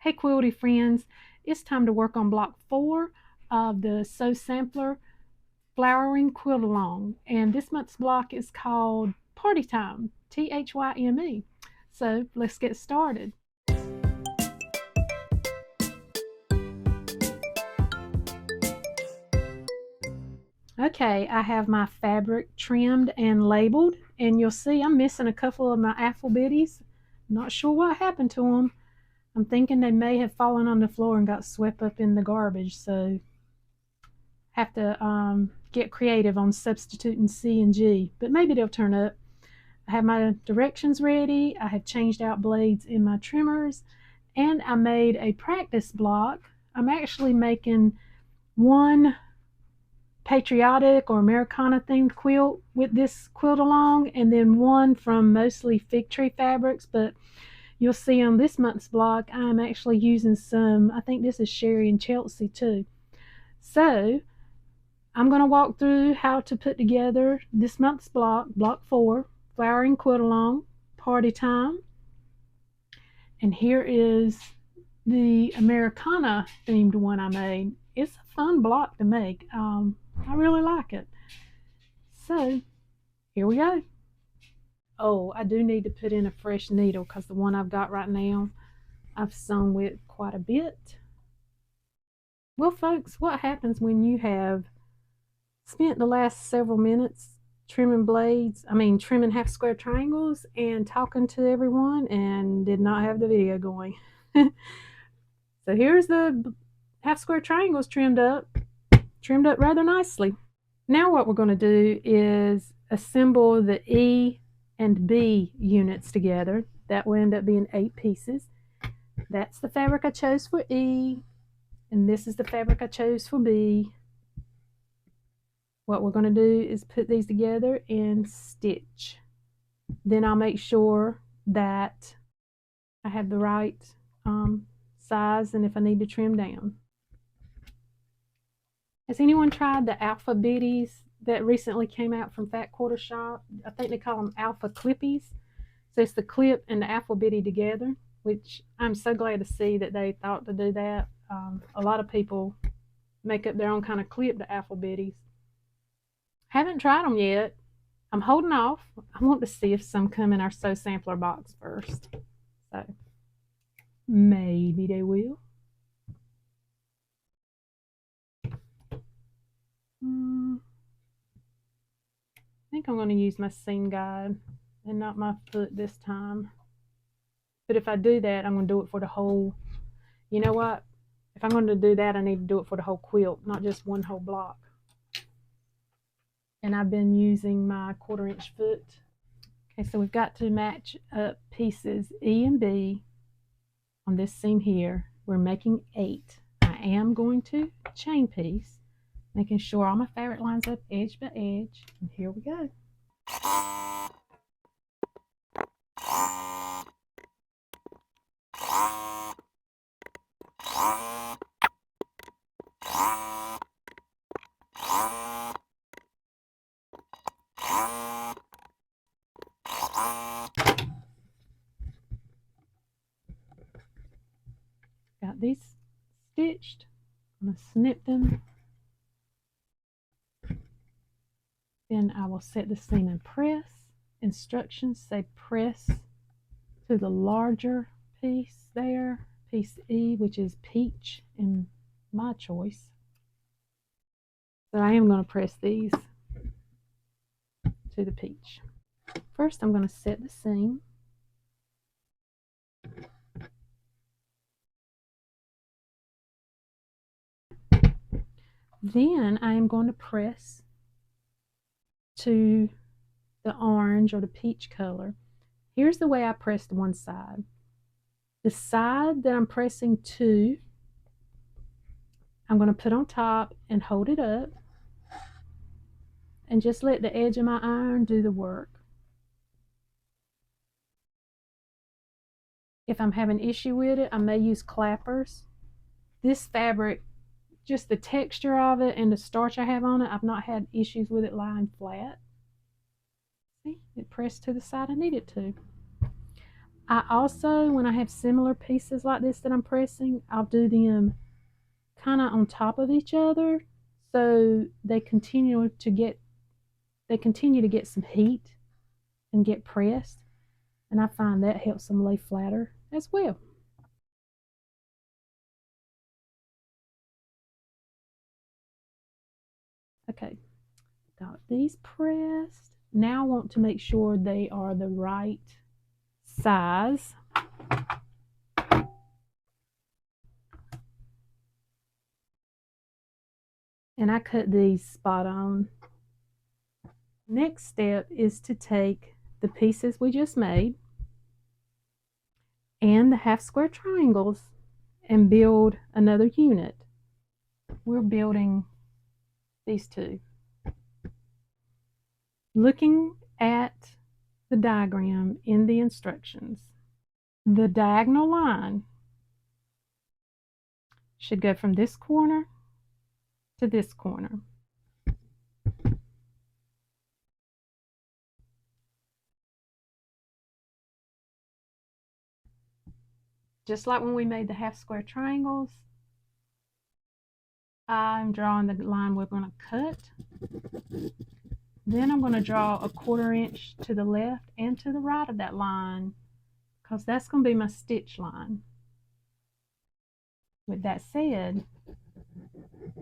Hey quilty friends, it's time to work on block 4 of the Sew Sampler Flowering Quilt Along, and this month's block is called Party Time, Thyme. So let's get started. Okay, I have my fabric trimmed and labeled, and you'll see I'm missing a couple of my alphabetties. Not sure what happened to them. I'm thinking they may have fallen on the floor and got swept up in the garbage, so have to get creative on substituting C and G, but maybe they'll turn up. I have my directions ready. I have changed out blades in my trimmers, and I made a practice block. I'm actually making one patriotic or Americana themed quilt with this quilt along, and then one from mostly fig tree fabrics, but you'll see on this month's block I'm actually using some, I think this is Sherry and Chelsea too. So I'm going to walk through how to put together this month's block, block 4, Flowering Quilt Along, Party Time. And here is the Americana themed one I made. It's a fun block to make. I really like it. So here we go. Oh, I do need to put in a fresh needle because the one I've got right now I've sewn with quite a bit. Well folks, what happens when you have spent the last several minutes trimming half square triangles and talking to everyone and did not have the video going. So here's the half square triangles trimmed up rather nicely. Now what we're going to do is assemble the E and B units together. That will end up being 8 pieces. That's the fabric I chose for E, and this is the fabric I chose for B. What we're going to do is put these together and stitch. Then I'll make sure that I have the right size, and if I need to trim down. Has anyone tried the Alpha Biddies that recently came out from Fat Quarter Shop? I think they call them Alpha Clippies. So it's the clip and the Alpha Biddy together, which I'm so glad to see that they thought to do that. A lot of people make up their own kind of clip to Alpha Biddies. Haven't tried them yet. I'm holding off. I want to see if some come in our Sew Sampler box first. So maybe they will. I think I'm going to use my seam guide and not my foot this time. But if I do that, I'm going to do it for the whole, you know what? If I'm going to do that, I need to do it for the whole quilt, not just one whole block. And I've been using my 1/4 inch foot. Okay, so we've got to match up pieces E and B on this seam here. We're making 8. I am going to chain piece, making sure all my fabric lines up edge by edge. And here we go. Got these stitched. I'm going to snip them. Then I will set the seam and press. Instructions say press to the larger piece there, piece E, which is peach in my choice. So I am going to press these to the peach. First I'm going to set the seam. Then I am going to press to the orange or the peach color. Here's the way I pressed one side. The side that I'm pressing to, I'm going to put on top and hold it up and just let the edge of my iron do the work. If I'm having issue with it, I may use clappers. This fabric, just the texture of it and the starch I have on it, I've not had issues with it lying flat. See, it pressed to the side I need it to. I also, when I have similar pieces like this that I'm pressing, I'll do them kind of on top of each other so they continue to get some heat and get pressed, and I find that helps them lay flatter as well. Okay, got these pressed. Now I want to make sure they are the right size. And I cut these spot on. Next step is to take the pieces we just made and the half square triangles and build another unit. We're building these two. Looking at the diagram in the instructions, the diagonal line should go from this corner to this corner. Just like when we made the half square triangles, I'm drawing the line we're going to cut. Then I'm going to draw a 1/4 inch to the left and to the right of that line, because that's going to be my stitch line. With that said,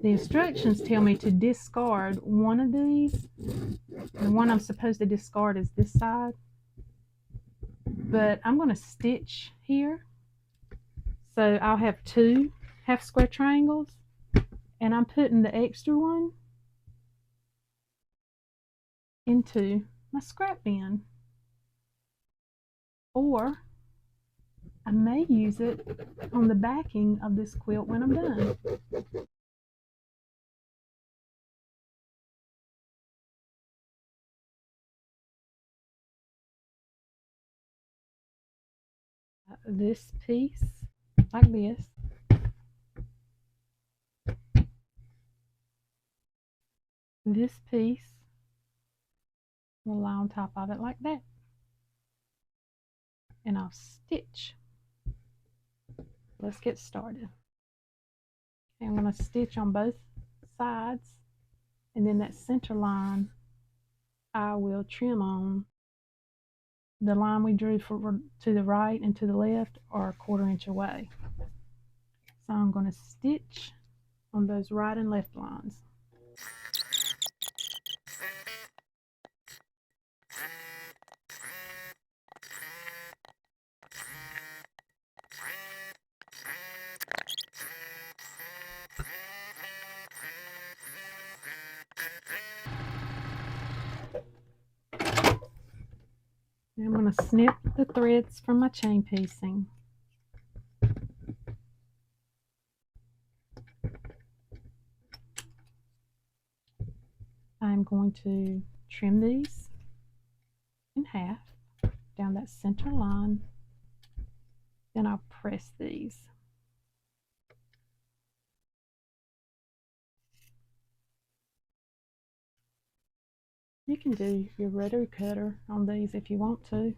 the instructions tell me to discard one of these. The one I'm supposed to discard is this side. But I'm going to stitch here. So I'll have 2 half square triangles, and I'm putting the extra one into my scrap bin. Or I may use it on the backing of this quilt when I'm done. This piece like this. This piece will lie on top of it like that. And I'll stitch. Let's get started. I'm going to stitch on both sides, and then that center line I will trim on. The line we drew to the right and to the left are 1/4 inch away. So I'm going to stitch on those right and left lines. I'm going to snip the threads from my chain piecing. I'm going to trim these in half down that center line. Then I'll press these. You can do your rotary cutter on these if you want to,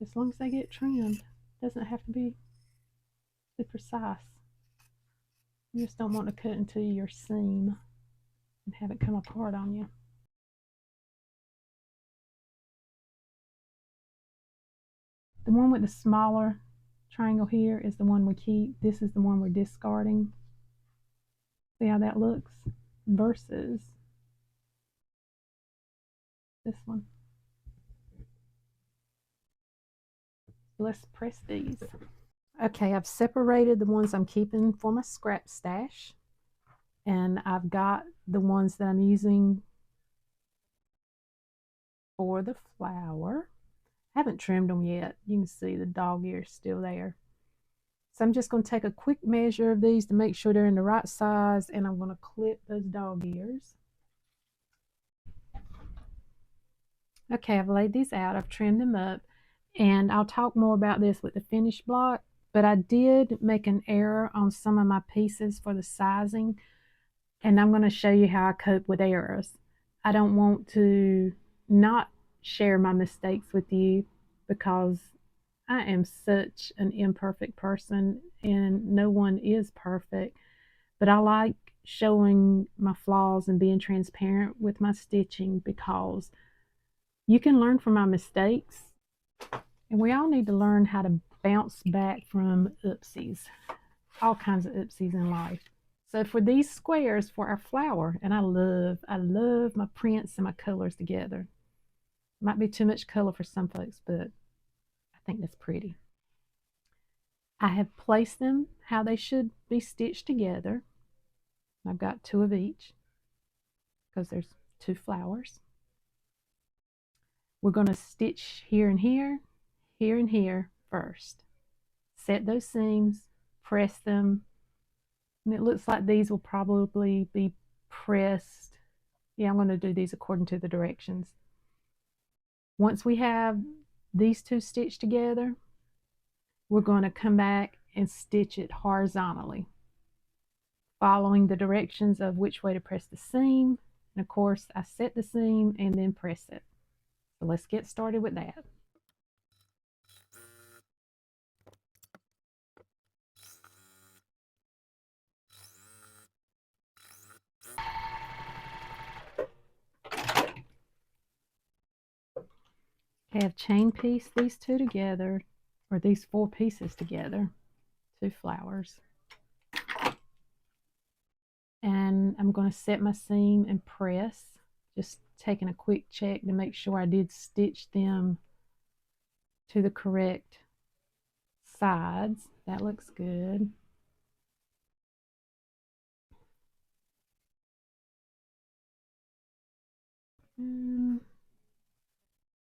as long as they get trimmed. It doesn't have to be super precise. You just don't want to cut into your seam and have it come apart on you. The one with the smaller triangle here is the one we keep. This is the one we're discarding. See how that looks? Versus this one. Let's press these. Okay, I've separated the ones I'm keeping for my scrap stash, and I've got the ones that I'm using for the flower. I haven't trimmed them yet. You can see the dog ears still there. So I'm just going to take a quick measure of these to make sure they're in the right size, and I'm going to clip those dog ears. Okay, I've laid these out. I've trimmed them up, and I'll talk more about this with the finished block, but I did make an error on some of my pieces for the sizing, and I'm going to show you how I cope with errors. I don't want to not share my mistakes with you, because I am such an imperfect person, and no one is perfect, but I like showing my flaws and being transparent with my stitching because you can learn from my mistakes, and we all need to learn how to bounce back from oopsies, all kinds of oopsies in life. So for these squares for our flower, and I love my prints and my colors together. Might be too much color for some folks, but I think that's pretty. I have placed them how they should be stitched together. I've got two of each because there's two flowers. We're going to stitch here and here, here and here first. Set those seams, press them, and it looks like these will probably be pressed. Yeah, I'm going to do these according to the directions. Once we have these two stitched together, we're going to come back and stitch it horizontally, following the directions of which way to press the seam. And of course, I set the seam and then press it. So let's get started with that. I have chain pieced these two together, or these four pieces together, two flowers. And I'm going to set my seam and press, just taking a quick check to make sure I did stitch them to the correct sides. That looks good.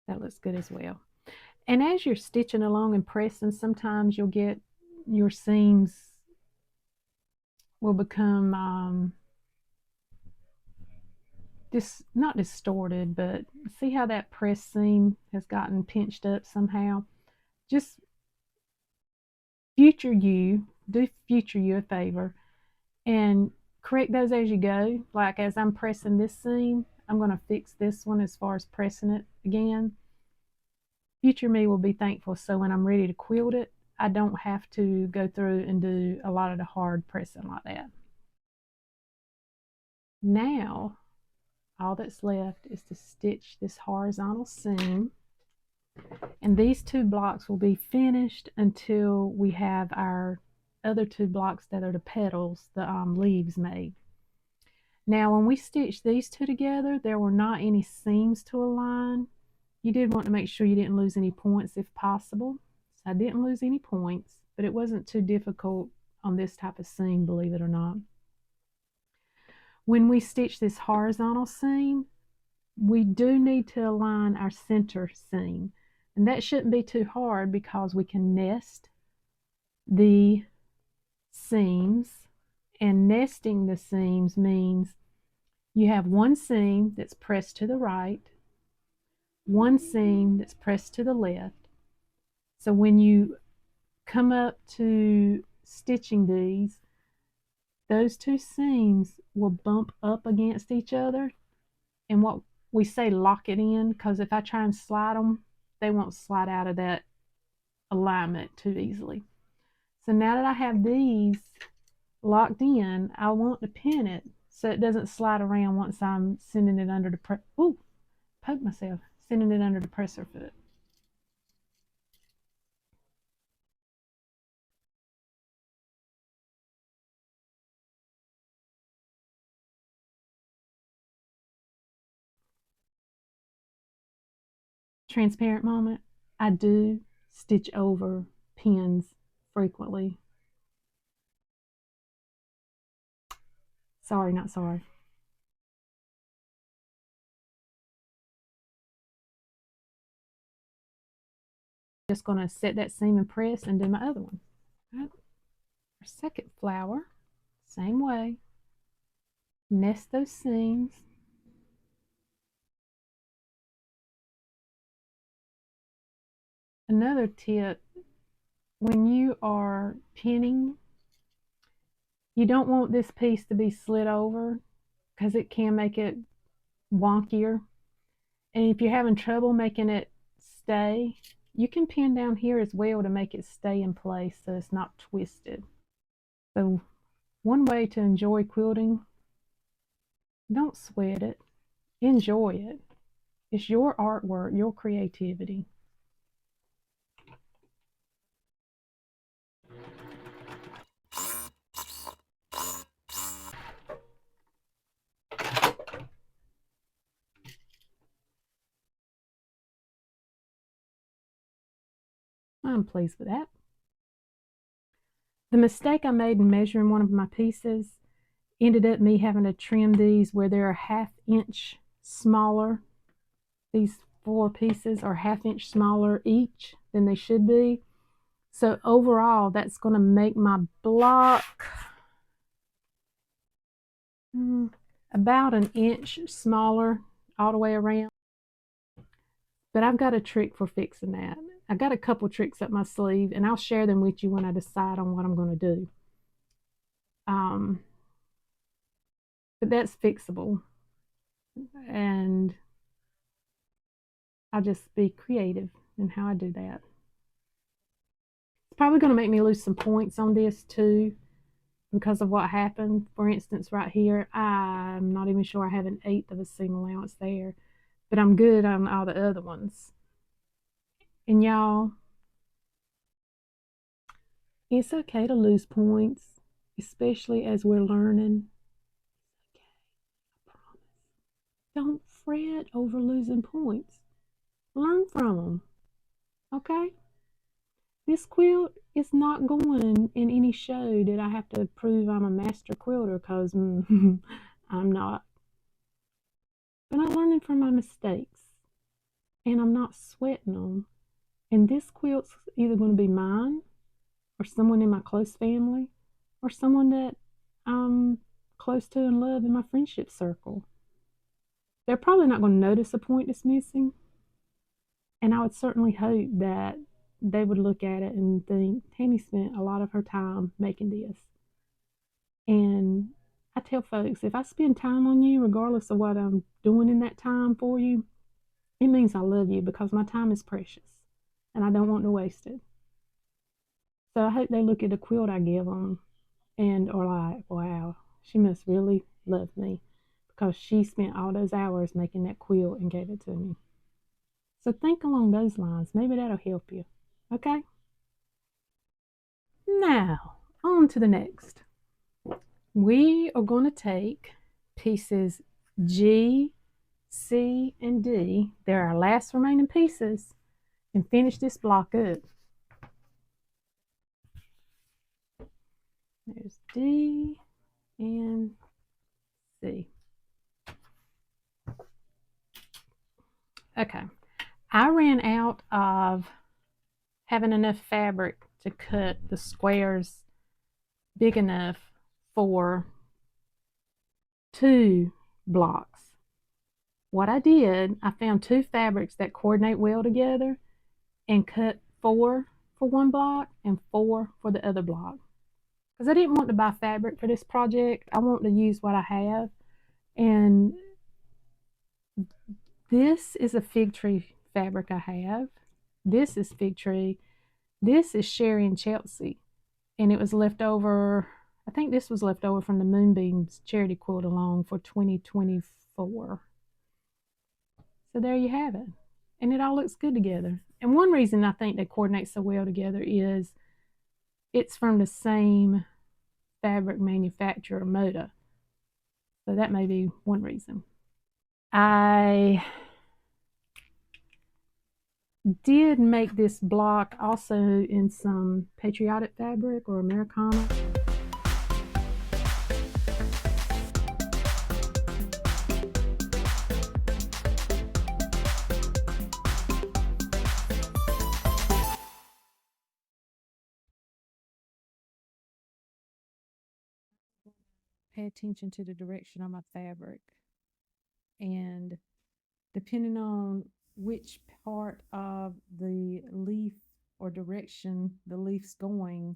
That looks good as well. And as you're stitching along and pressing, sometimes you'll get your seams will become not distorted, but see how that press seam has gotten pinched up somehow? Just do future you a favor and correct those as you go. Like as I'm pressing this seam, I'm going to fix this one as far as pressing it again. Future me will be thankful, so when I'm ready to quilt it, I don't have to go through and do a lot of the hard pressing like that. Now, all that's left is to stitch this horizontal seam, and these two blocks will be finished until we have our other two blocks that are the petals, the leaves made. Now, when we stitched these two together, there were not any seams to align. You did want to make sure you didn't lose any points if possible. So I didn't lose any points, but it wasn't too difficult on this type of seam, believe it or not. When we stitch this horizontal seam, we do need to align our center seam. And that shouldn't be too hard because we can nest the seams. And nesting the seams means you have one seam that's pressed to the right, one seam that's pressed to the left. So when you come up to stitching these, those two seams will bump up against each other, and what we say lock it in, because if I try and slide them, they won't slide out of that alignment too easily. So now that I have these locked in, I want to pin it so it doesn't slide around once I'm sending it under the poke myself, sending it under the presser foot. Transparent moment, I do stitch over pins frequently. Sorry, not sorry. Just going to set that seam and press and do my other one. Right. Our second flower, same way. Nest those seams. Another tip, when you are pinning, you don't want this piece to be slid over because it can make it wonkier. And if you're having trouble making it stay, you can pin down here as well to make it stay in place so it's not twisted. So one way to enjoy quilting, don't sweat it, enjoy it. It's your artwork, your creativity. I'm pleased with that. The mistake I made in measuring one of my pieces ended up me having to trim these where they're a ½ inch smaller. These 4 pieces are ½ inch smaller each than they should be. So overall, that's going to make my block about 1 inch smaller all the way around. But I've got a trick for fixing that. I've got a couple tricks up my sleeve, and I'll share them with you when I decide on what I'm going to do. But that's fixable, and I'll just be creative in how I do that. It's probably going to make me lose some points on this too because of what happened. For instance, right here, I'm not even sure I have 1/8 of a seam allowance there, but I'm good on all the other ones. And y'all, it's okay to lose points, especially as we're learning. Okay, I promise. Don't fret over losing points. Learn from them, okay? This quilt is not going in any show that I have to prove I'm a master quilter, because I'm not. But I'm learning from my mistakes, and I'm not sweating them. And this quilt's either going to be mine, or someone in my close family, or someone that I'm close to and love in my friendship circle. They're probably not going to notice a point that's missing, and I would certainly hope that they would look at it and think, Tammy spent a lot of her time making this. And I tell folks, if I spend time on you, regardless of what I'm doing in that time for you, it means I love you, because my time is precious and I don't want to waste it. So I hope they look at the quilt I give them and are like, wow, she must really love me, because she spent all those hours making that quilt and gave it to me. So think along those lines. Maybe that'll help you. Okay? Now, on to the next. We are going to take pieces G, C, and D. They're our last remaining pieces, and finish this block up. There's D and C. Okay, I ran out of having enough fabric to cut the squares big enough for 2 blocks. What I did, I found 2 fabrics that coordinate well together and cut 4 for one block and 4 for the other block. Because I didn't want to buy fabric for this project. I want to use what I have. And this is a fig tree fabric I have. This is fig tree. This is Sherry and Chelsea. And it was left over, I think this was left over from the Moonbeams Charity Quilt Along for 2024. So there you have it. And it all looks good together. And one reason I think they coordinate so well together is it's from the same fabric manufacturer, Moda. So that may be one reason. I did make this block also in some patriotic fabric or Americana. Pay attention to the direction of my fabric, and depending on which part of the leaf or direction the leaf's going,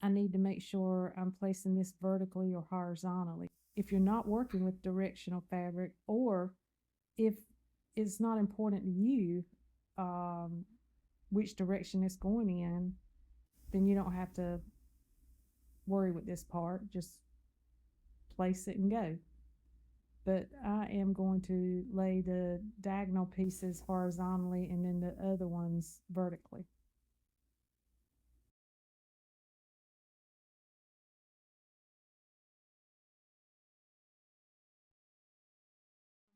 I need to make sure I'm placing this vertically or horizontally. If you're not working with directional fabric, or if it's not important to you, which direction it's going in, then you don't have to worry with this part. Just place it and go. But I am going to lay the diagonal pieces horizontally and then the other ones vertically.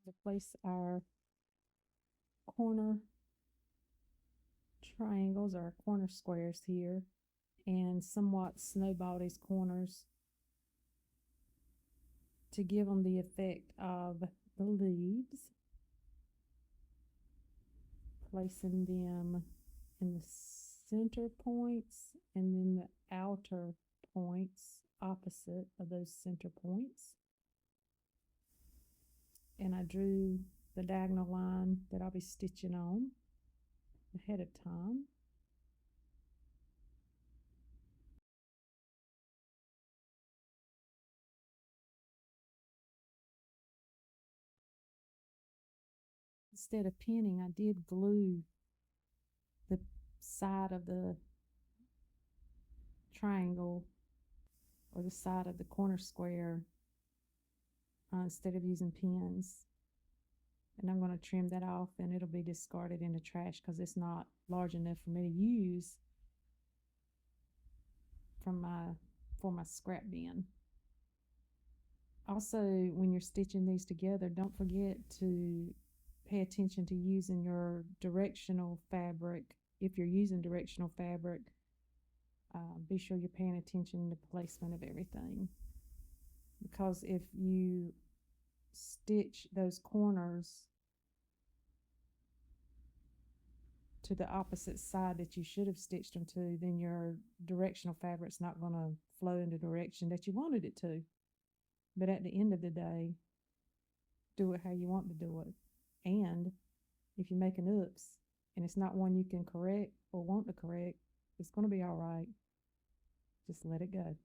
To place our corner triangles or corner squares here and somewhat snowball these corners to give them the effect of the leaves, placing them in the center points and then the outer points opposite of those center points. And I drew the diagonal line that I'll be stitching on ahead of time. Instead of pinning, I did glue the side of the triangle or the side of the corner square instead of using pins. And I'm going to trim that off and it'll be discarded in the trash because it's not large enough for me to use from for my scrap bin. Also, when you're stitching these together, don't forget to pay attention to using your directional fabric. If you're using directional fabric, be sure you're paying attention to the placement of everything. Because if you stitch those corners to the opposite side that you should have stitched them to, then your directional fabric's not going to flow in the direction that you wanted it to. But at the end of the day, do it how you want to do it. And if you make an oops and it's not one you can correct or want to correct, it's going to be all right. Just let it go.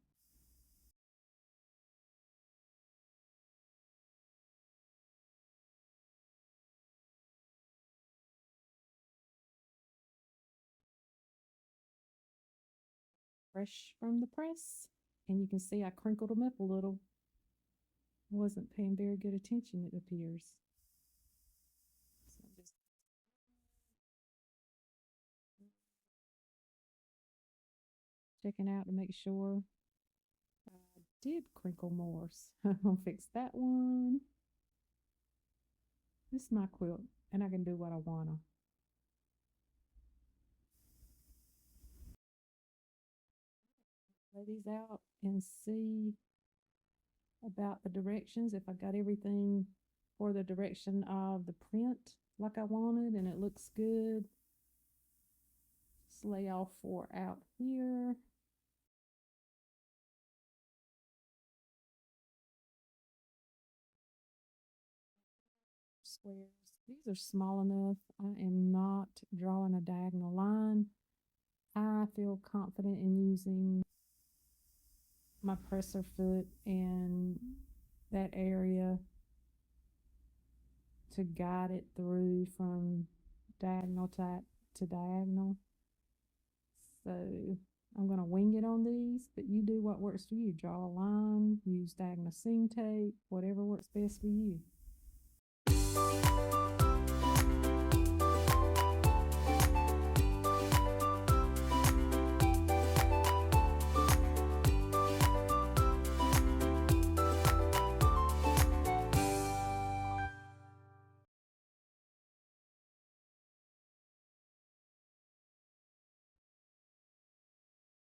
Fresh from the press, and you can see I crinkled them up a little. Wasn't paying very good attention, it appears. So just checking out to make sure I did crinkle more. So I'm gonna fix that one. This is my quilt, and I can do what I wanna. Lay these out and see about the directions, if I got everything for the direction of the print like I wanted and it looks good. Just lay all four out here. Squares. These are small enough. I am not drawing a diagonal line. I feel confident in using my presser foot in that area to guide it through from diagonal to diagonal. So I'm going to wing it on these, but you do what works for you. Draw a line, use diagonal seam tape, whatever works best for you.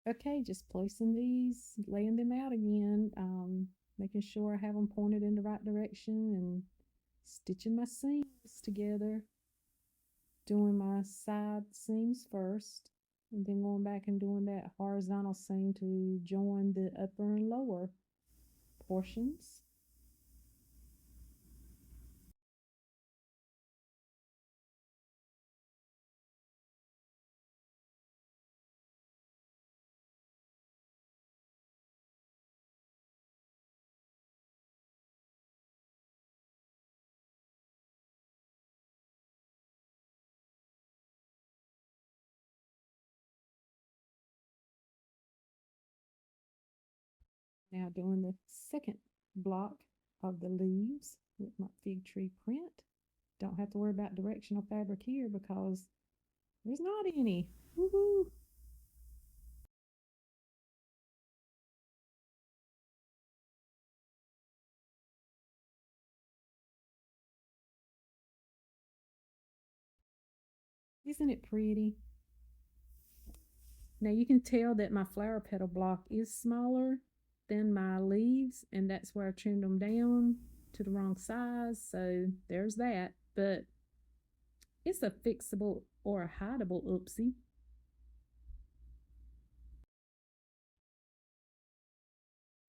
Okay, just placing these, laying them out again, making sure I have them pointed in the right direction and stitching my seams together, doing my side seams first, and then going back and doing that horizontal seam to join the upper and lower portions. Now doing the second block of the leaves with my fig tree print. Don't have to worry about directional fabric here because there's not any. Woohoo! Isn't it pretty? Now you can tell that my flower petal block is smaller than my leaves, and that's where I trimmed them down to the wrong size. So there's that. But it's a fixable or a hideable oopsie.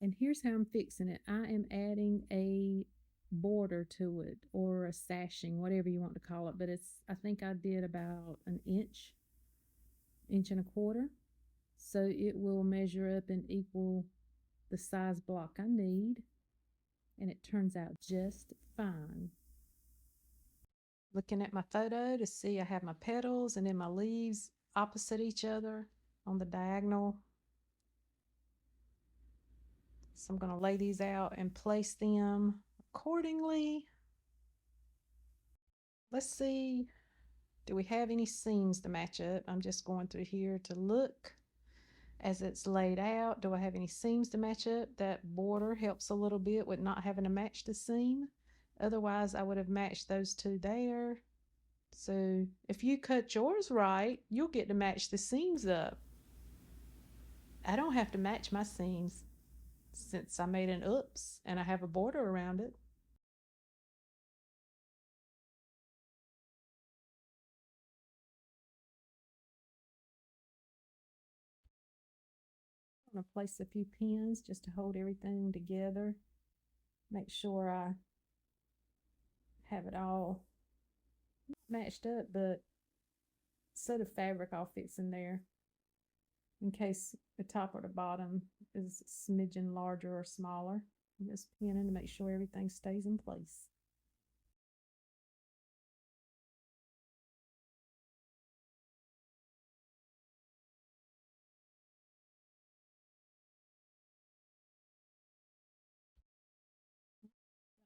And here's how I'm fixing it. I am adding a border to it or a sashing, whatever you want to call it. But I think I did about an inch and a quarter. So it will measure up and equal the size block I need. And it turns out just fine. Looking at my photo to see I have my petals and then my leaves opposite each other on the diagonal. So I'm going to lay these out and place them accordingly. Let's see, do we have any seams to match up? I'm just going through here to look as it's laid out. Do I have any seams to match up? That border helps a little bit with not having to match the seam. Otherwise, I would have matched those two there. So if you cut yours right, you'll get to match the seams up. I don't have to match my seams since I made an oops and I have a border around it. I'm going to place a few pins just to hold everything together. Make sure I have it all matched up, but so the fabric all fits in there in case the top or the bottom is a smidgen larger or smaller. I'm just pinning to make sure everything stays in place.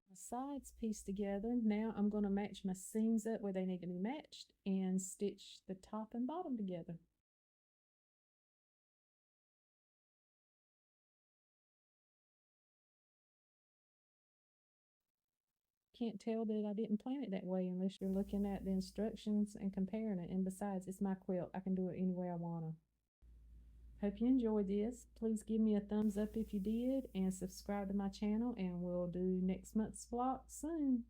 My sides pieced together. Now I'm going to match my seams up where they need to be matched and stitch the top and bottom together. Can't tell that I didn't plan it that way unless you're looking at the instructions and comparing it. And besides, it's my quilt. I can do it any way I want to. Hope you enjoyed this. Please give me a thumbs up if you did and subscribe to my channel, and we'll do next month's vlog soon.